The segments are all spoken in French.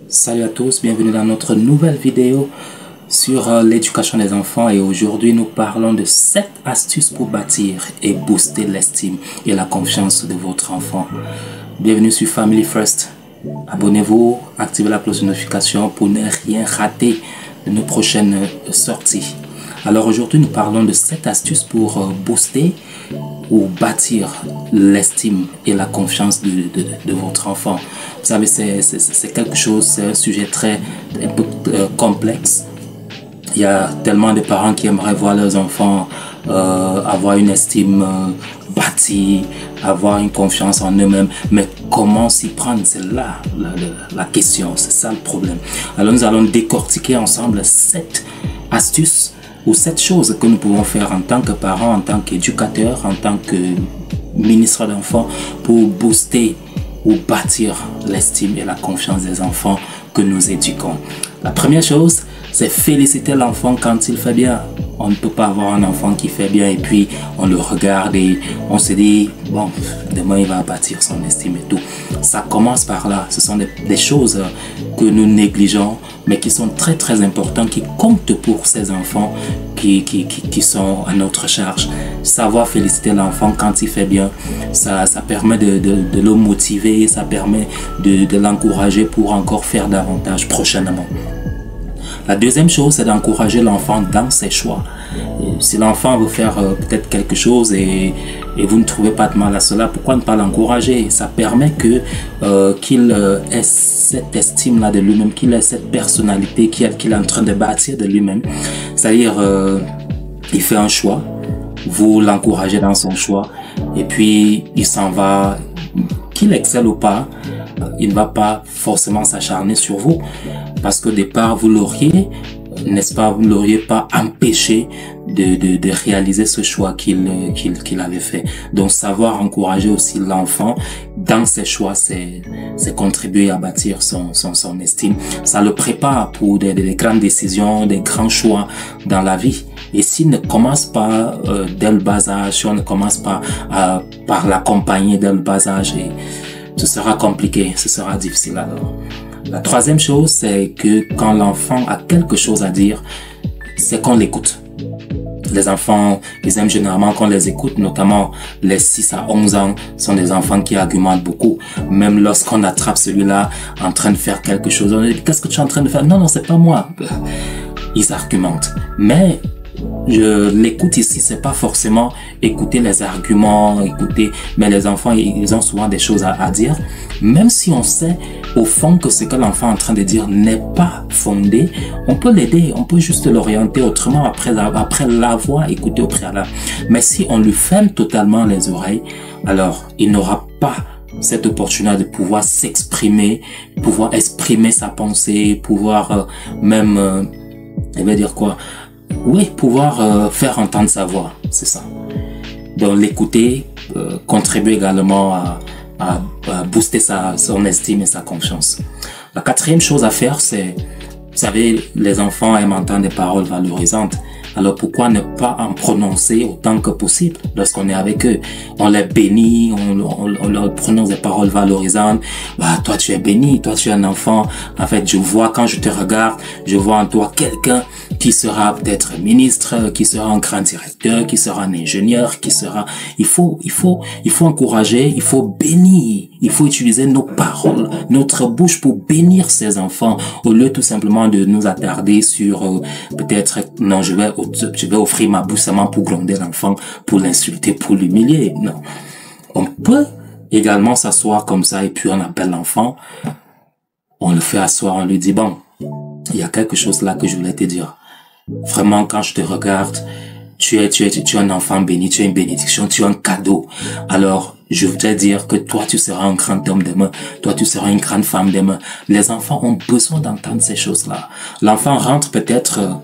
Salut à tous, bienvenue dans notre nouvelle vidéo sur l'éducation des enfants et aujourd'hui nous parlons de 7 astuces pour bâtir et booster l'estime et la confiance de votre enfant. Bienvenue sur Family First. Abonnez-vous, activez la cloche de notification pour ne rien rater de nos prochaines sorties. Alors aujourd'hui nous parlons de 7 astuces pour booster ou bâtir l'estime et la confiance de votre enfant. Vous savez, c'est quelque chose, c'est un sujet un peu complexe. Il y a tellement de parents qui aimeraient voir leurs enfants avoir une estime bâtie, avoir une confiance en eux-mêmes, mais comment s'y prendre, c'est là la question, c'est ça le problème. Alors nous allons décortiquer ensemble 7 astuces ou 7 choses que nous pouvons faire en tant que parents, en tant qu'éducateurs, en tant que ministre d'enfants pour booster ou bâtir l'estime et la confiance des enfants que nous éduquons. La première chose, c'est féliciter l'enfant quand il fait bien. On ne peut pas avoir un enfant qui fait bien et puis on le regarde et on se dit, bon, demain il va bâtir son estime et tout. Ça commence par là. Ce sont des choses que nous négligeons, mais qui sont très très importantes, qui comptent pour ces enfants qui sont à notre charge. Savoir féliciter l'enfant quand il fait bien, ça permet de le motiver, ça permet de l'encourager pour encore faire davantage prochainement. La deuxième chose, c'est d'encourager l'enfant dans ses choix. Si l'enfant veut faire peut-être quelque chose et vous ne trouvez pas de mal à cela, pourquoi ne pas l'encourager? Ça permet qu'il ait cette estime-là de lui-même, qu'il ait cette personnalité qu'il est en train de bâtir de lui-même. C'est-à-dire, il fait un choix, vous l'encouragez dans son choix et puis il s'en va, qu'il excelle ou pas, il ne va pas forcément s'acharner sur vous parce qu'au départ vous l'auriez, n'est-ce pas, vous ne l'auriez pas empêché de réaliser ce choix qu'il avait fait. Donc savoir encourager aussi l'enfant dans ses choix, c'est contribuer à bâtir son estime. Ça le prépare pour des grandes décisions, des grands choix dans la vie. Et s'il ne commence pas dès le bas âge, si on ne commence pas par l'accompagner dès le bas âge, ce sera compliqué, ce sera difficile alors. La troisième chose, c'est que quand l'enfant a quelque chose à dire, c'est qu'on l'écoute. Les enfants, ils aiment généralement qu'on les écoute, notamment les 6 à 11 ans sont des enfants qui argumentent beaucoup. Même lorsqu'on attrape celui-là en train de faire quelque chose, on dit, qu'est-ce que tu es en train de faire? Non, non, c'est pas moi. Ils argumentent. Mais l'écoute ici, c'est pas forcément écouter les arguments, mais les enfants, ils ont souvent des choses à dire. Même si on sait au fond que ce que l'enfant est en train de dire n'est pas fondé, on peut l'aider, on peut juste l'orienter autrement après l'avoir écouté au préalable. Mais si on lui ferme totalement les oreilles, alors il n'aura pas cette opportunité de pouvoir s'exprimer, pouvoir exprimer sa pensée, pouvoir il va dire quoi? Oui, pouvoir faire entendre sa voix, c'est ça. Donc l'écouter contribue également à booster son estime et sa confiance. La quatrième chose à faire, c'est, vous savez, les enfants aiment entendre des paroles valorisantes. Alors pourquoi ne pas en prononcer autant que possible lorsqu'on est avec eux? On les bénit, on leur prononce des paroles valorisantes. Bah, toi tu es béni, toi tu es un enfant. En fait, je vois, quand je te regarde, je vois en toi quelqu'un qui sera peut-être ministre, qui sera un grand directeur, qui sera un ingénieur, il faut encourager, il faut bénir, il faut utiliser nos paroles, notre bouche pour bénir ces enfants au lieu tout simplement de nous attarder sur peut-être, non, je vais offrir ma bouche seulement pour gronder l'enfant, pour l'insulter, pour l'humilier. Non. On peut également s'asseoir comme ça et puis on appelle l'enfant, on le fait asseoir, on lui dit, bon, il y a quelque chose là que je voulais te dire. Vraiment, quand je te regarde, tu es un enfant béni, tu es une bénédiction, tu es un cadeau. Alors, je voudrais dire que toi, tu seras un grand homme demain. Toi, tu seras une grande femme demain. Les enfants ont besoin d'entendre ces choses-là. L'enfant rentre peut-être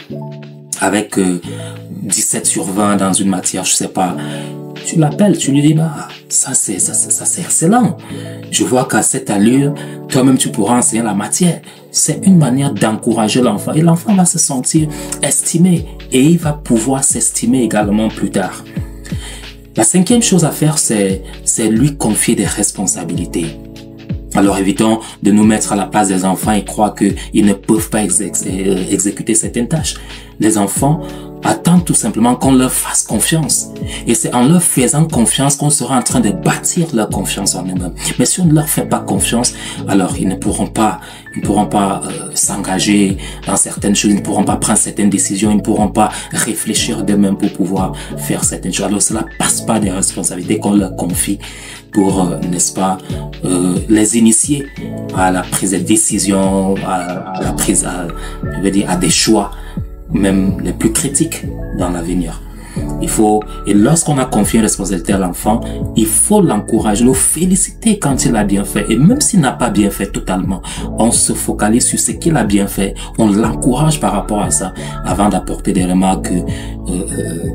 avec 17 sur 20 dans une matière, je sais pas. Tu l'appelles, tu lui dis, bah, ça c'est excellent. Je vois qu'à cette allure, toi-même tu pourras enseigner la matière. C'est une manière d'encourager l'enfant et l'enfant va se sentir estimé et il va pouvoir s'estimer également plus tard. La cinquième chose à faire, c'est lui confier des responsabilités. Alors évitons de nous mettre à la place des enfants et croire qu'ils ne peuvent pas exécuter certaines tâches. Les enfants attendent tout simplement qu'on leur fasse confiance. Et c'est en leur faisant confiance qu'on sera en train de bâtir leur confiance en eux-mêmes. Mais si on ne leur fait pas confiance, alors ils ne pourront pas s'engager dans certaines choses, ils ne pourront pas prendre certaines décisions, ils ne pourront pas réfléchir d'eux-mêmes pour pouvoir faire certaines choses. Alors cela passe pas des responsabilités qu'on leur confie pour, n'est-ce pas, les initier à la prise de décision, à la prise, je veux dire, à des choix, même les plus critiques dans l'avenir. Et lorsqu'on a confié une responsabilité à l'enfant, il faut l'encourager, le féliciter quand il a bien fait. Et même s'il n'a pas bien fait totalement, on se focalise sur ce qu'il a bien fait. On l'encourage par rapport à ça avant d'apporter des remarques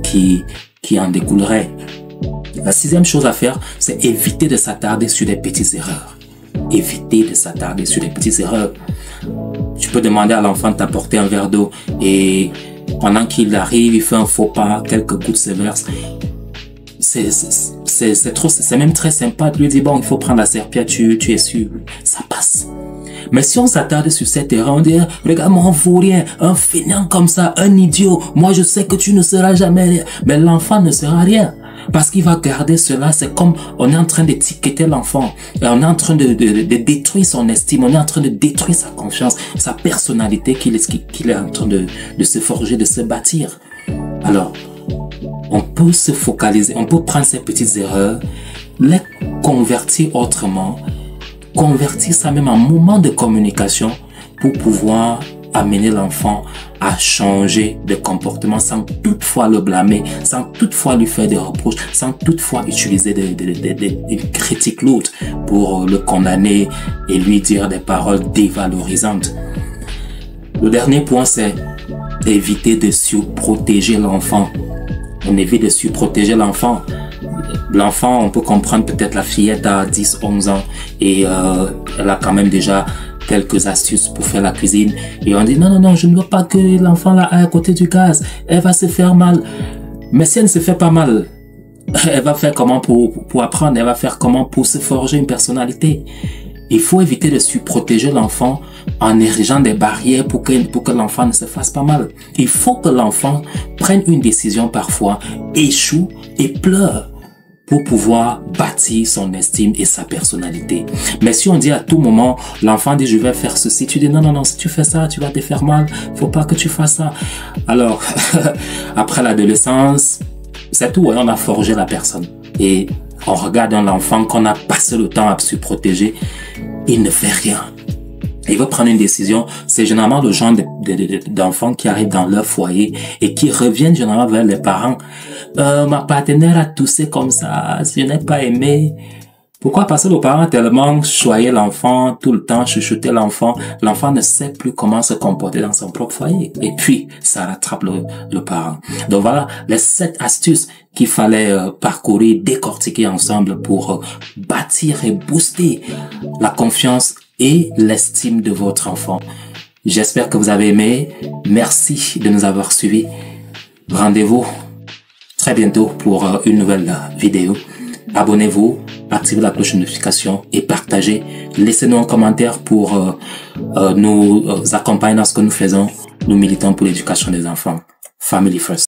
qui en découleraient. La sixième chose à faire, c'est éviter de s'attarder sur des petites erreurs. Éviter de s'attarder sur des petites erreurs. Tu peux demander à l'enfant de t'apporter un verre d'eau et pendant qu'il arrive, il fait un faux pas, quelques gouttes se versent. C'est même très sympa de lui dire, bon, il faut prendre la serpillère, tu es sûr, ça passe. Mais si on s'attarde sur cette erreur, on dit, regarde, moi, on vaut rien, un fainéant comme ça, un idiot, moi, je sais que tu ne seras jamais rien. Mais l'enfant ne sera rien. Parce qu'il va garder cela, c'est comme on est en train d'étiqueter l'enfant. On est en train de détruire son estime, on est en train de détruire sa confiance, sa personnalité qu'il est en train de se forger, de se bâtir. Alors, on peut se focaliser, on peut prendre ces petites erreurs, les convertir autrement, convertir ça même en moment de communication pour pouvoir amener l'enfant à changer de comportement sans toutefois le blâmer, sans toutefois lui faire des reproches, sans toutefois utiliser des critiques lourdes pour le condamner et lui dire des paroles dévalorisantes. Le dernier point, c'est éviter de surprotéger l'enfant. On évite de surprotéger l'enfant. L'enfant, on peut comprendre peut-être la fillette à 10, 11 ans et elle a quand même déjà quelques astuces pour faire la cuisine et on dit non, je ne veux pas que l'enfant là aille à côté du gaz, elle va se faire mal. Mais si elle ne se fait pas mal, elle va faire comment pour apprendre, elle va faire comment pour se forger une personnalité. Il faut éviter de surprotéger l'enfant en érigeant des barrières pour que l'enfant ne se fasse pas mal. Il faut que l'enfant prenne une décision parfois, échoue et pleure pour pouvoir bâtir son estime et sa personnalité. Mais si on dit à tout moment, l'enfant dit je vais faire ceci, tu dis non, si tu fais ça, tu vas te faire mal, faut pas que tu fasses ça. Alors, après l'adolescence, c'est tout, on a forgé la personne. Et on regarde un enfant qu'on a passé le temps à se protéger, il ne fait rien. Il veut prendre une décision, c'est généralement le genre d'enfants qui arrivent dans leur foyer et qui reviennent généralement vers les parents. Ma partenaire a toussé comme ça, je n'ai pas aimé. Pourquoi? Parce que le parent tellement choyait l'enfant, tout le temps chuchotait l'enfant ne sait plus comment se comporter dans son propre foyer. Et puis, ça rattrape le parent. Donc voilà, les 7 astuces qu'il fallait parcourir, décortiquer ensemble pour bâtir et booster la confiance et l'estime de votre enfant. J'espère que vous avez aimé. Merci de nous avoir suivis. Rendez-vous très bientôt pour une nouvelle vidéo. Abonnez-vous, activez la cloche de notification et partagez. Laissez-nous un commentaire pour nous accompagner dans ce que nous faisons. Nous militons pour l'éducation des enfants. Family first.